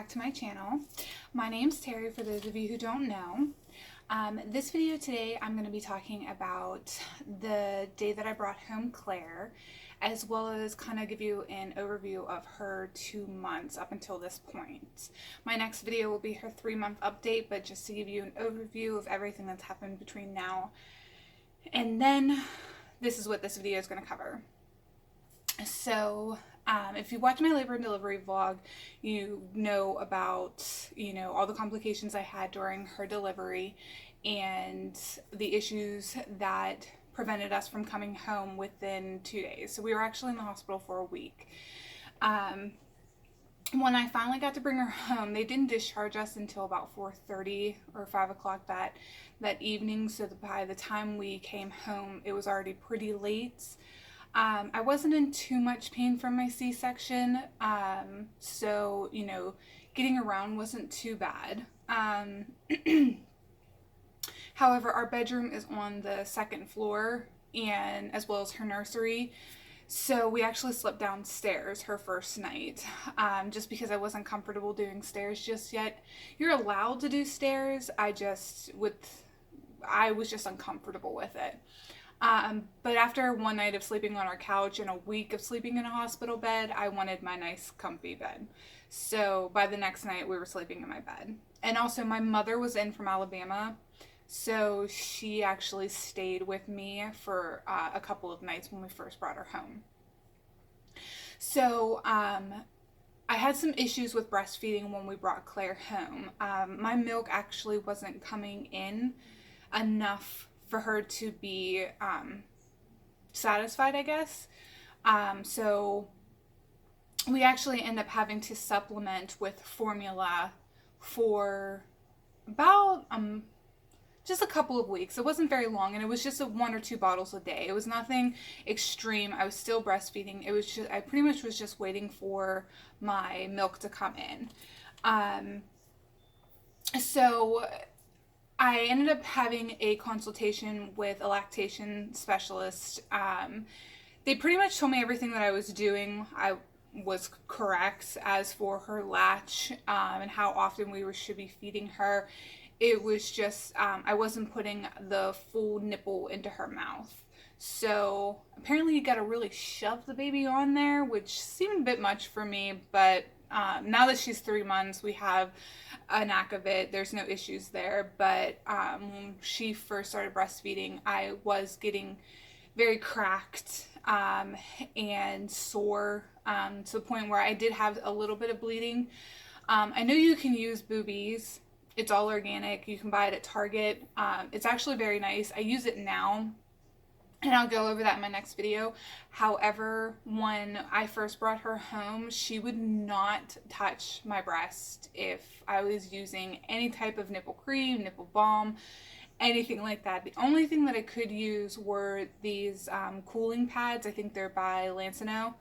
back to my channel. My name's Terry, for those of you who don't know. This video today, I'm going to be talking about the day that I brought home Claire, as well as kind of give you an overview of her 2 months up until this point. My next video will be her 3-month update, but just to give you an overview of everything that's happened between now and then, this is what this video is going to cover. So, if you watch my labor and delivery vlog, you know about, all the complications I had during her delivery and the issues that prevented us from coming home within 2 days. So we were actually in the hospital for a week. When I finally got to bring her home, they didn't discharge us until about 4:30 or 5 o'clock that evening. So by the time we came home, it was already pretty late. I wasn't in too much pain from my C-section, so, getting around wasn't too bad. However, our bedroom is on the 2nd floor, and as well as her nursery, so we actually slept downstairs her first night, just because I wasn't comfortable doing stairs just yet. You're allowed to do stairs, I was just uncomfortable with it. But after one night of sleeping on our couch and a week of sleeping in a hospital bed, I wanted my nice comfy bed. So by the next night, we were sleeping in my bed. And also my mother was in from Alabama, so she actually stayed with me for a couple of nights when we first brought her home. So I had some issues with breastfeeding when we brought Claire home. My milk actually wasn't coming in enough for her to be satisfied, I guess. So we actually end up having to supplement with formula for about just a couple of weeks. It wasn't very long, and it was just 1 or 2 bottles a day. It was nothing extreme. I was still breastfeeding. It was just, I pretty much was just waiting for my milk to come in. So I ended up having a consultation with a lactation specialist. They pretty much told me everything that I was doing I was correct. As for her latch and how often we should be feeding her, it was just I wasn't putting the full nipple into her mouth. So apparently you got to really shove the baby on there, which seemed a bit much for me, but now that she's 3 months, we have a knack of it. There's no issues there. But when she first started breastfeeding, I was getting very cracked and sore to the point where I did have a little bit of bleeding. I know you can use boobies. It's all organic. You can buy it at Target. It's actually very nice. I use it now, and I'll go over that in my next video. However, when I first brought her home, she would not touch my breast if I was using any type of nipple cream, nipple balm, anything like that. The only thing that I could use were these cooling pads. I think they're by Lancino.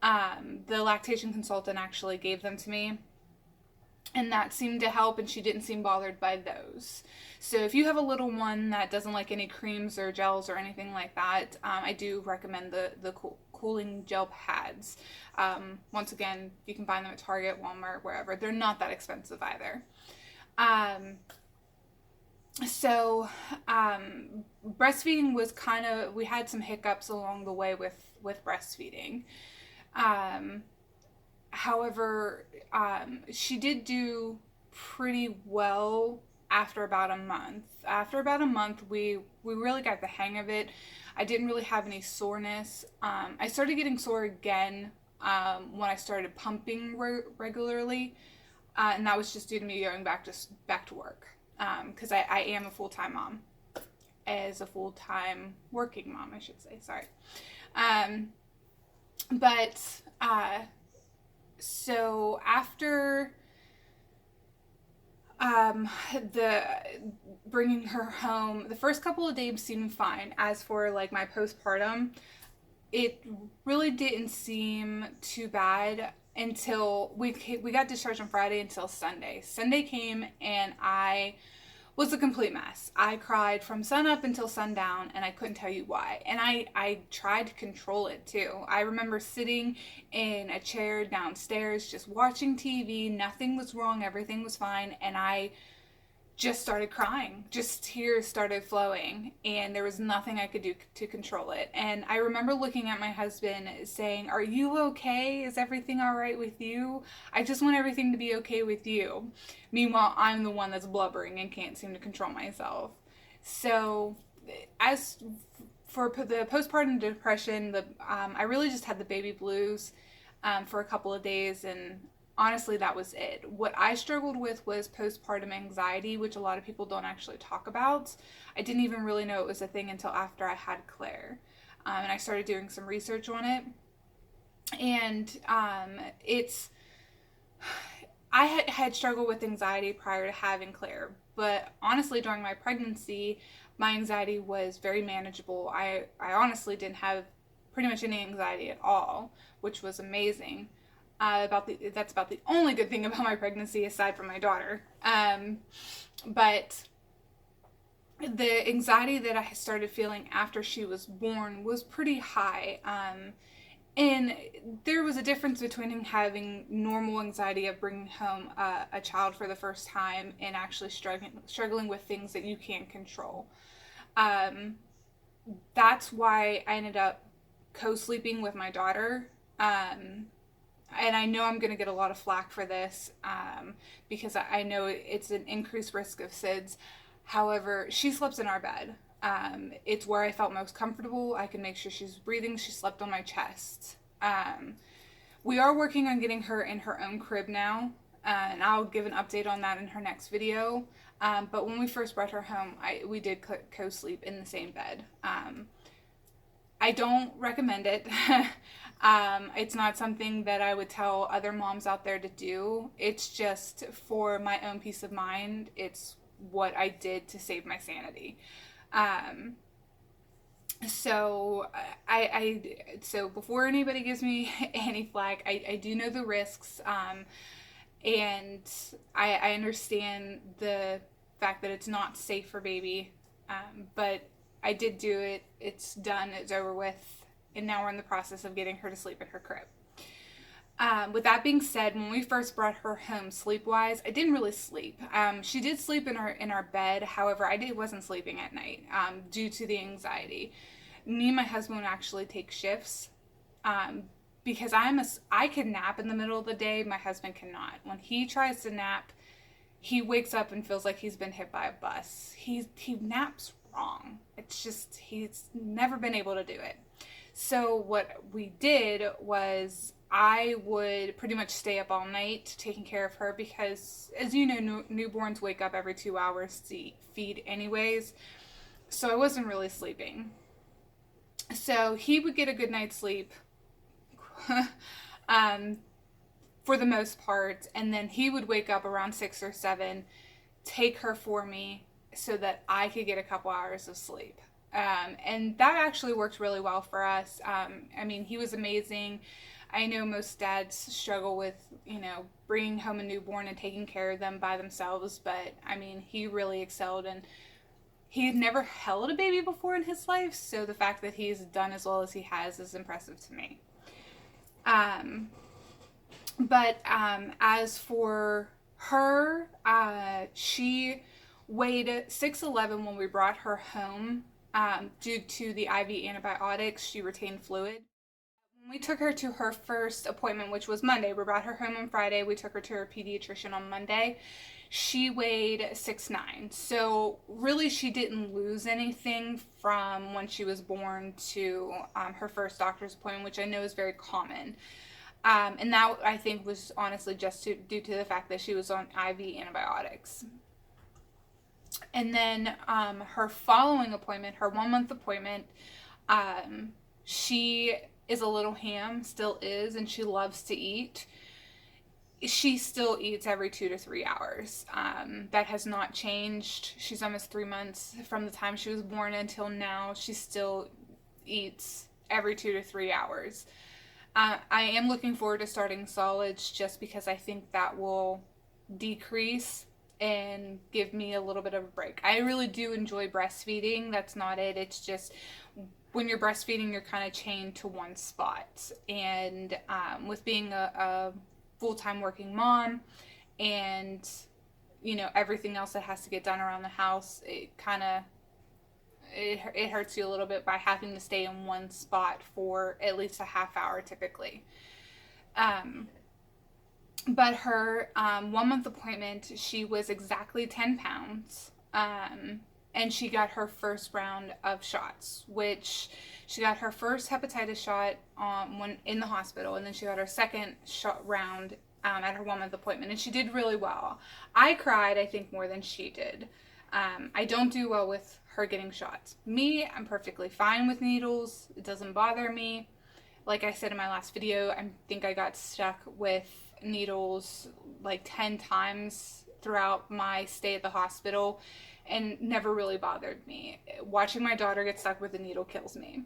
The lactation consultant actually gave them to me, and that seemed to help, and she didn't seem bothered by those. So if you have a little one that doesn't like any creams or gels or anything like that, I do recommend the cooling gel pads. Once again, you can find them at Target, Walmart, wherever. They're not that expensive either. So breastfeeding was we had some hiccups along the way with breastfeeding. However, she did do pretty well after about a month. After about a month, we really got the hang of it. I didn't really have any soreness. I started getting sore again when I started pumping regularly, and that was just due to me going back to work, because I am a full-time mom. As a full-time working mom, I should say. Sorry. So after the bringing her home, the first couple of days seemed fine. As for like my postpartum, it really didn't seem too bad until we got discharged on Friday until Sunday. Sunday came, and I was a complete mess. I cried from sun up until sundown, and I couldn't tell you why. And I tried to control it too. I remember sitting in a chair downstairs just watching TV. Nothing was wrong, everything was fine, and I just started crying. Just tears started flowing, and there was nothing I could do to control it. And I remember looking at my husband saying, "Are you okay? Is everything all right with you? I just want everything to be okay with you." Meanwhile, I'm the one that's blubbering and can't seem to control myself. So, as for the postpartum depression, I really just had the baby blues for a couple of days, and honestly, that was it. What I struggled with was postpartum anxiety, which a lot of people don't actually talk about. I didn't even really know it was a thing until after I had Claire. And I started doing some research on it. And I had struggled with anxiety prior to having Claire, but honestly, during my pregnancy, my anxiety was very manageable. I honestly didn't have pretty much any anxiety at all, which was amazing. That's about the only good thing about my pregnancy aside from my daughter. But the anxiety that I started feeling after she was born was pretty high. And there was a difference between having normal anxiety of bringing home a child for the first time and actually struggling with things that you can't control. That's why I ended up co-sleeping with my daughter. And I know I'm going to get a lot of flack for this because I know it's an increased risk of SIDS. However, she slept in our bed. It's where I felt most comfortable. I could make sure she's breathing. She slept on my chest. We are working on getting her in her own crib now, and I'll give an update on that in her next video. But when we first brought her home, we did co-sleep in the same bed. I don't recommend it. It's not something that I would tell other moms out there to do. It's just for my own peace of mind. It's what I did to save my sanity. So before anybody gives me any flack, I do know the risks, and I understand the fact that it's not safe for baby, but I did do it. It's done. It's over with. And now we're in the process of getting her to sleep in her crib. With that being said, when we first brought her home sleep-wise, I didn't really sleep. She did sleep in our bed. However, wasn't sleeping at night due to the anxiety. Me and my husband would actually take shifts because I can nap in the middle of the day. My husband cannot. When he tries to nap, he wakes up and feels like he's been hit by a bus. He naps wrong. It's just he's never been able to do it. So what we did was I would pretty much stay up all night taking care of her because, as you know, newborns wake up every 2 hours to feed anyways. So I wasn't really sleeping. So he would get a good night's sleep for the most part, and then he would wake up around 6 or 7, take her for me so that I could get a couple hours of sleep. And that actually worked really well for us. I mean, he was amazing. I know most dads struggle with, bringing home a newborn and taking care of them by themselves, but I mean, he really excelled, and he had never held a baby before in his life, so the fact that he's done as well as he has is impressive to me. But as for her, she weighed 6'11" when we brought her home. Due to the IV antibiotics, she retained fluid. When we took her to her first appointment, which was Monday, we brought her home on Friday. We took her to her pediatrician on Monday. She weighed 6'9". So really she didn't lose anything from when she was born to her first doctor's appointment, which I know is very common. And that, I think, was honestly just due to the fact that she was on IV antibiotics. And then her following appointment, her 1-month appointment, she is a little ham, still is, and she loves to eat. She still eats every 2 to 3 hours. That has not changed. She's almost 3 months from the time she was born until now. She still eats every 2 to 3 hours. I am looking forward to starting solids just because I think that will decrease and give me a little bit of a break. I really do enjoy breastfeeding. That's not it. It's just when you're breastfeeding, you're kind of chained to one spot. And with being a full-time working mom and, you know, everything else that has to get done around the house, it hurts you a little bit by having to stay in one spot for at least a half hour typically. Um, but her 1 month appointment, she was exactly 10 pounds. And she got her first round of shots, which she got her first hepatitis shot when in the hospital, and then she got her second shot round at her 1 month appointment, and she did really well. I cried, I think, more than she did. I don't do well with her getting shots. Me, I'm perfectly fine with needles. It doesn't bother me. Like I said in my last video, I think I got stuck with needles like 10 times throughout my stay at the hospital and never really bothered me. Watching my daughter get stuck with a needle kills me.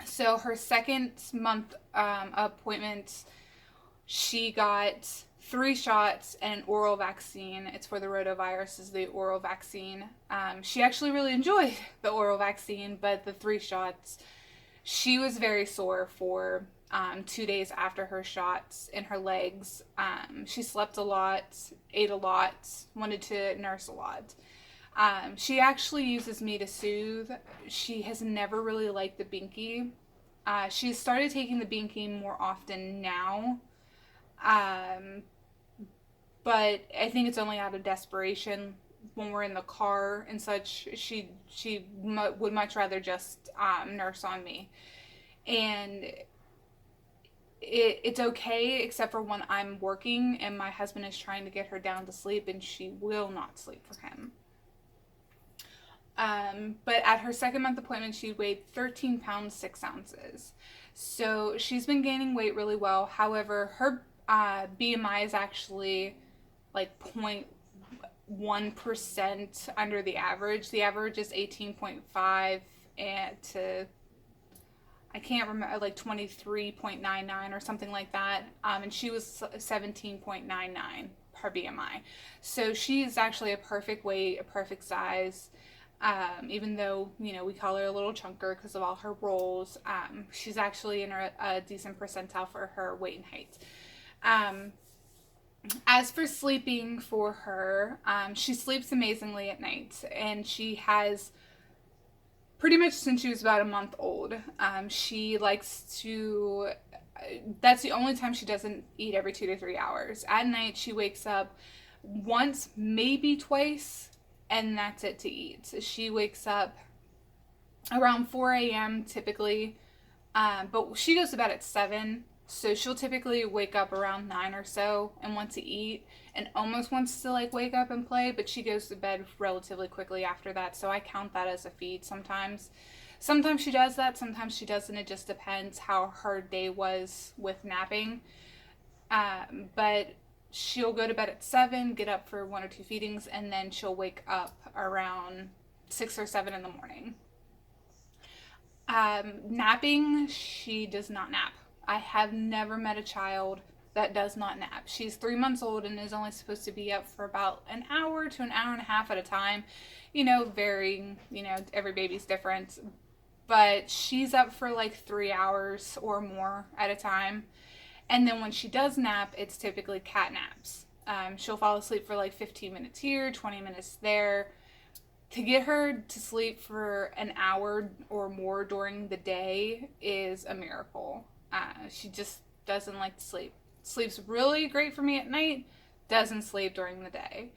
So her second month appointment, she got 3 shots and an oral vaccine. It's for the rotavirus, is the oral vaccine. She actually really enjoyed the oral vaccine, but the 3 shots, she was very sore for 2 days after her shots in her legs. She slept a lot, ate a lot, wanted to nurse a lot. She actually uses me to soothe. She has never really liked the binky. She started taking the binky more often now. But I think it's only out of desperation. When we're in the car and such, she would much rather just nurse on me. And it's okay, except for when I'm working and my husband is trying to get her down to sleep, and she will not sleep for him. But at her second month appointment, she weighed 13 pounds, 6 ounces. So she's been gaining weight really well. However, her BMI is actually like 0.1% under the average. The average is 18.5 and to, I can't remember, like 23.99 or something like that. And she was 17.99 her BMI. So she is actually a perfect weight, a perfect size. Even though, you know, we call her a little chunker because of all her rolls, she's actually in a decent percentile for her weight and height. As for sleeping for her, she sleeps amazingly at night, and she has pretty much since she was about a month old. She likes to, that's the only time she doesn't eat every 2 to 3 hours. At night, she wakes up once, maybe twice, and that's it to eat. So she wakes up around 4 a.m. typically, but she goes to bed at 7. So she'll typically wake up around 9 or so and want to eat and almost wants to like wake up and play, but she goes to bed relatively quickly after that. So I count that as a feed sometimes. Sometimes she does that, sometimes she doesn't. It just depends how her day was with napping. But she'll go to bed at 7, get up for 1 or 2 feedings, and then she'll wake up around 6 or 7 in the morning. Napping, she does not nap. I have never met a child that does not nap. She's 3 months old and is only supposed to be up for about an hour to an hour and a half at a time. You know, varying, you know, every baby's different. But she's up for like 3 hours or more at a time. And then when she does nap, it's typically cat naps. She'll fall asleep for like 15 minutes here, 20 minutes there. To get her to sleep for an hour or more during the day is a miracle. She just doesn't like to sleep. Sleeps really great for me at night, doesn't sleep during the day.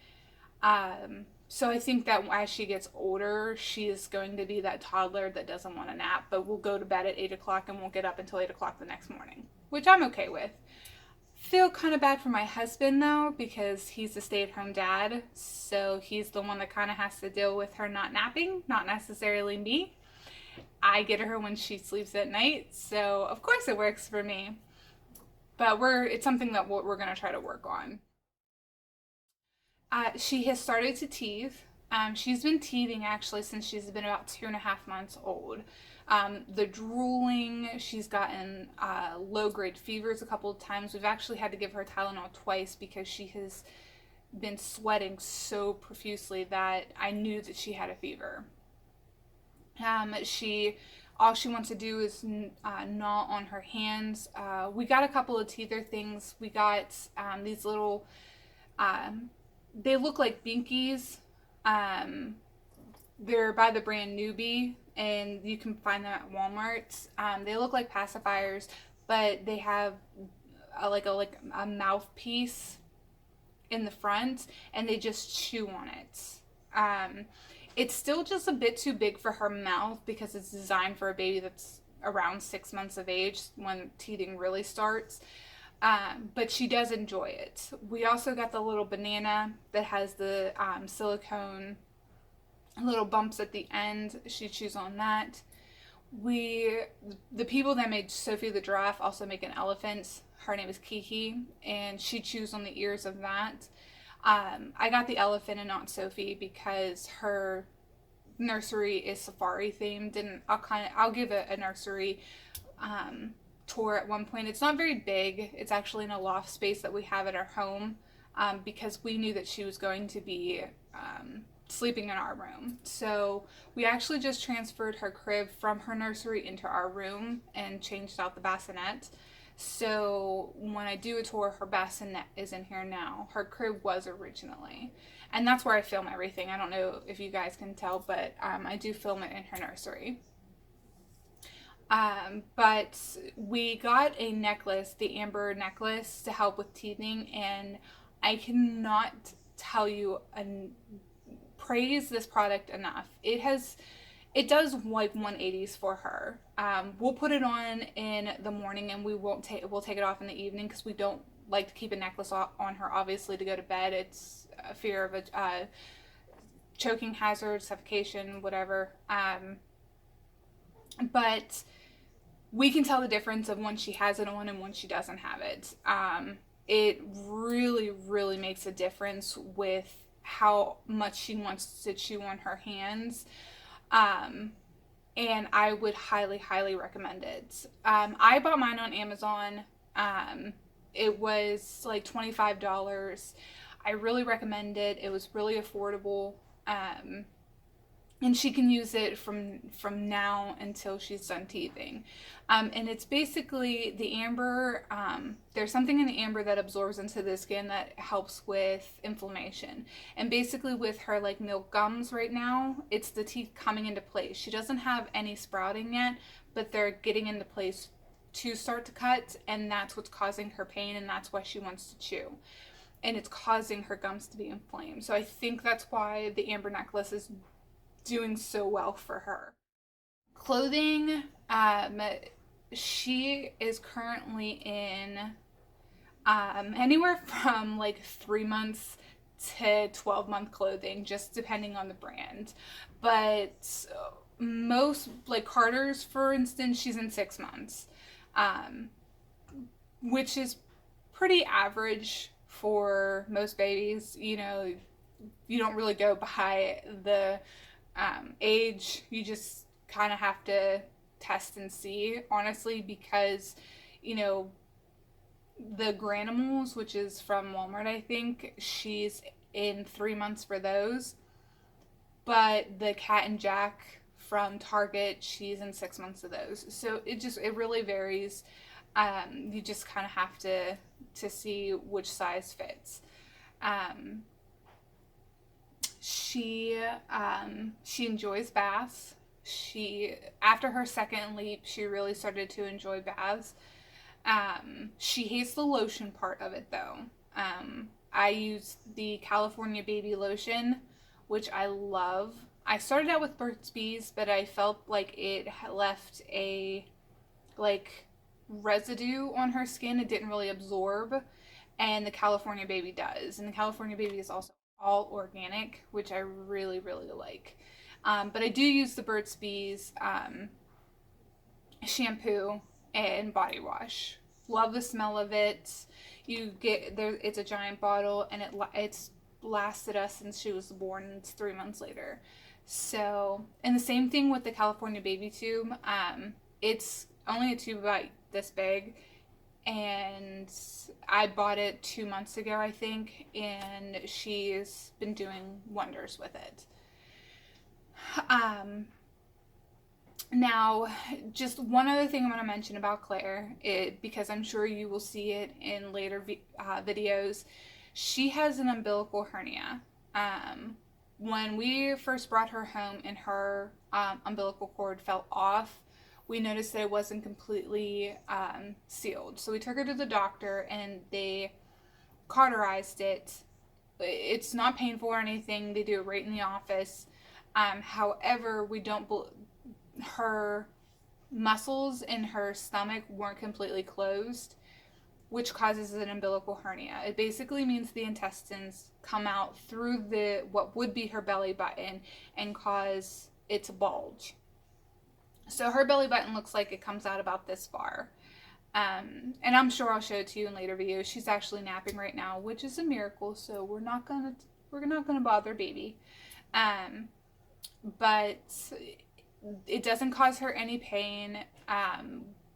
So I think that as she gets older, she is going to be that toddler that doesn't want to nap, but will go to bed at 8 o'clock and won't get up until 8 o'clock the next morning, which I'm okay with. Feel kind of bad for my husband though, because he's a stay-at-home dad, so he's the one that kind of has to deal with her not napping, not necessarily me. I get her when she sleeps at night, so of course it works for me. But it's something that we're going to try to work on. She has started to teeth. She's been teething actually since she's been about 2.5 months old. The drooling, she's gotten low-grade fevers a couple of times. We've actually had to give her Tylenol twice because she has been sweating so profusely that I knew that she had a fever. She all she wants to do is gnaw on her hands. We got a couple of teether things. We got these little, um, they look like binkies. Um, they're by the brand Newbie, and you can find them at Walmart. They look like pacifiers, but they have like a mouthpiece in the front, and they just chew on it. Um, it's still just a bit too big for her mouth because it's designed for a baby that's around 6 months of age when teething really starts. But she does enjoy it. We also got the little banana that has the silicone little bumps at the end. She chews on that. We, the people that made Sophie the giraffe also make an elephant. Her name is Kiki, and she chews on the ears of that. I got the elephant and not Sophie because her nursery is safari themed, and I'll give a nursery tour at one point. It's not very big. It's actually in a loft space that we have at our home because we knew that she was going to be sleeping in our room. So we actually just transferred her crib from her nursery into our room and changed out the bassinet. So when I do a tour, her bassinet is in here now. Her crib was originally. And that's where I film everything. I don't know if you guys can tell, but I do film it in her nursery. But we got a necklace, the amber necklace, to help with teething, and I cannot tell you and praise this product enough. It does like 180s for her. We'll put it on in the morning, and we'll take it off in the evening because we don't like to keep a necklace on her, obviously, to go to bed. It's a fear of a choking hazard, suffocation, whatever. But we can tell the difference of when she has it on and when she doesn't have it. It really, really makes a difference with how much she wants to chew on her hands. And I would highly, highly recommend it. I bought mine on Amazon. It was like $25. I really recommend it. It was really affordable. And she can use it from now until she's done teething. And it's basically the amber. There's something in the amber that absorbs into the skin that helps with inflammation. And basically with her like milk gums right now, it's the teeth coming into place. She doesn't have any sprouting yet, but they're getting into place to start to cut, and that's what's causing her pain, and that's why she wants to chew. And it's causing her gums to be inflamed. So I think that's why the amber necklace is doing so well for her. Clothing, she is currently in anywhere from like 3 months to 12-month clothing, just depending on the brand. But most, like Carter's, for instance, she's in 6 months, which is pretty average for most babies. You know, you don't really go by the age. You just kind of have to test and see, honestly, because, you know, the Granimals, which is from Walmart, I think, she's in 3 months for those. But the Cat and Jack from Target, she's in 6 months of those. So it really varies. You just kind of have to see which size fits. She enjoys baths. After her second leap, she really started to enjoy baths. She hates the lotion part of it though. I use the California Baby Lotion, which I love. I started out with Burt's Bees, but I felt like it left a like residue on her skin. It didn't really absorb, and the California Baby does. And the California Baby is also all organic, which I really, really like. But I do use the Burt's Bees shampoo and body wash. Love the smell of it. You get there. It's a giant bottle, and it's lasted us since she was born. And it's 3 months later. So, and the same thing with the California Baby tube. It's only a tube about this big. and I bought it 2 months ago, I think, and she's been doing wonders with it. Now, just one other thing I want to mention about Claire, because I'm sure you will see it in later videos. She has an umbilical hernia. When we first brought her home and her umbilical cord fell off, we noticed that it wasn't completely sealed. So we took her to the doctor and they cauterized it. It's not painful or anything. They do it right in the office. However, her muscles in her stomach weren't completely closed, which causes an umbilical hernia. It basically means the intestines come out through what would be her belly button and cause it to bulge. So her belly button looks like it comes out about this far. And I'm sure I'll show it to you in later videos. She's actually napping right now, which is a miracle. So we're not gonna bother baby. But it doesn't cause her any pain.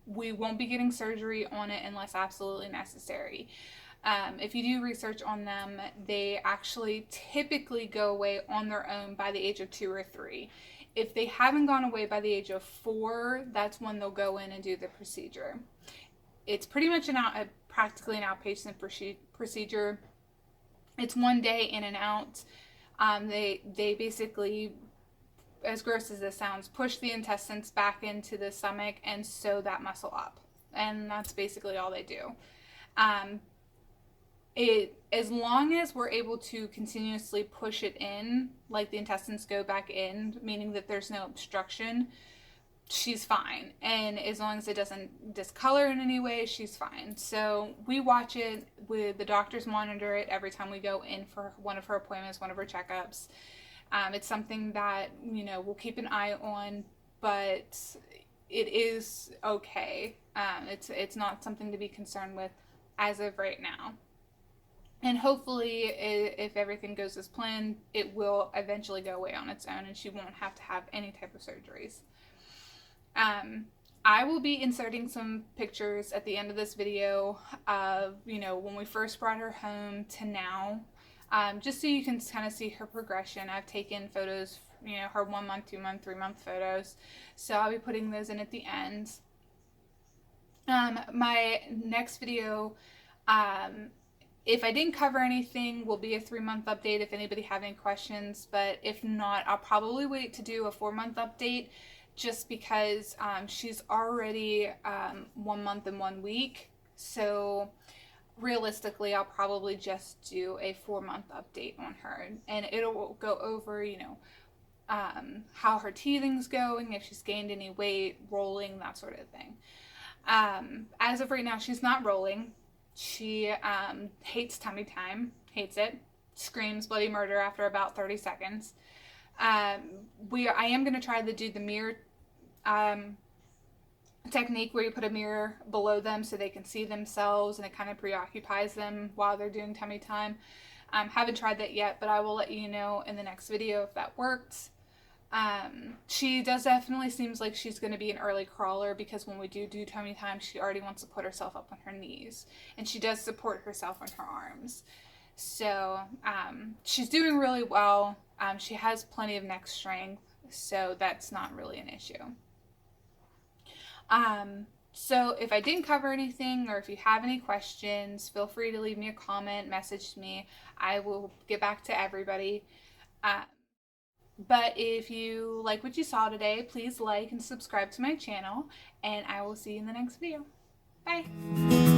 We won't be getting surgery on it unless absolutely necessary. If you do research on them, they actually typically go away on their own by the age of 2 or 3. If they haven't gone away by the age of 4, that's when they'll go in and do the procedure. It's pretty much practically an outpatient procedure. It's 1 day in and out. They basically, as gross as this sounds, push the intestines back into the stomach and sew that muscle up. And that's basically all they do. As long as we're able to continuously push it in, like the intestines go back in, meaning that there's no obstruction, she's fine. And as long as it doesn't discolor in any way, she's fine. So we watch it, the doctors monitor it every time we go in for one of her appointments, one of her checkups. It's something that, we'll keep an eye on, but it is okay. It's not something to be concerned with as of right now. And hopefully, if everything goes as planned, it will eventually go away on its own and she won't have to have any type of surgeries. I will be inserting some pictures at the end of this video of, when we first brought her home to now, just so you can kind of see her progression. I've taken photos, her 1 month, 2 month, 3 month photos. So I'll be putting those in at the end. My next video, if I didn't cover anything, will be a 3-month update if anybody have any questions. But if not, I'll probably wait to do a 4-month update just because she's already 1 month and 1 week. So realistically, I'll probably just do a 4-month update on her. And it'll go over, how her teething's going, if she's gained any weight, rolling, that sort of thing. As of right now, she's not rolling. She hates tummy time, hates it, screams bloody murder after about 30 seconds. I am going to try to do the mirror technique where you put a mirror below them so they can see themselves and it kind of preoccupies them while they're doing tummy time. Haven't tried that yet, but I will let you know in the next video if that works. She definitely seems like she's going to be an early crawler because when we do tummy time, she already wants to put herself up on her knees and she does support herself on her arms. So, she's doing really well. She has plenty of neck strength, so that's not really an issue. So if I didn't cover anything or if you have any questions, feel free to leave me a comment, message me. I will get back to everybody. But if you like what you saw today, please like and subscribe to my channel, and I will see you in the next video. Bye!